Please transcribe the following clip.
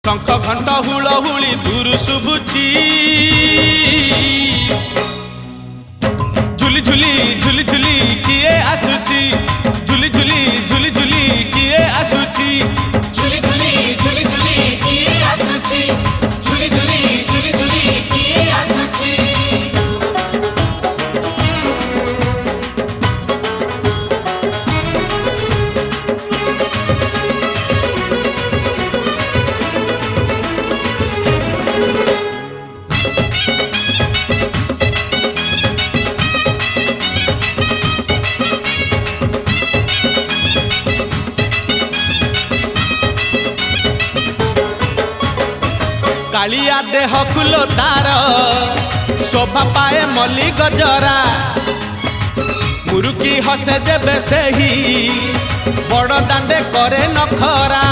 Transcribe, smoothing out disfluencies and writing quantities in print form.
शंख घंट हुलहुली दूर शुभुची झुली झुली झुली झुली किए आसुची झुली झुली झुली झुली किए आसुची झुली झुली झुली झुली किए आसुची झुली झुली झुली झुली किए आसुची कालिया देह कुलो तार शोभा पाए मल्ली गजरा मुरुकी हसे जेबे सेही बड़ दांडे करे नखरा।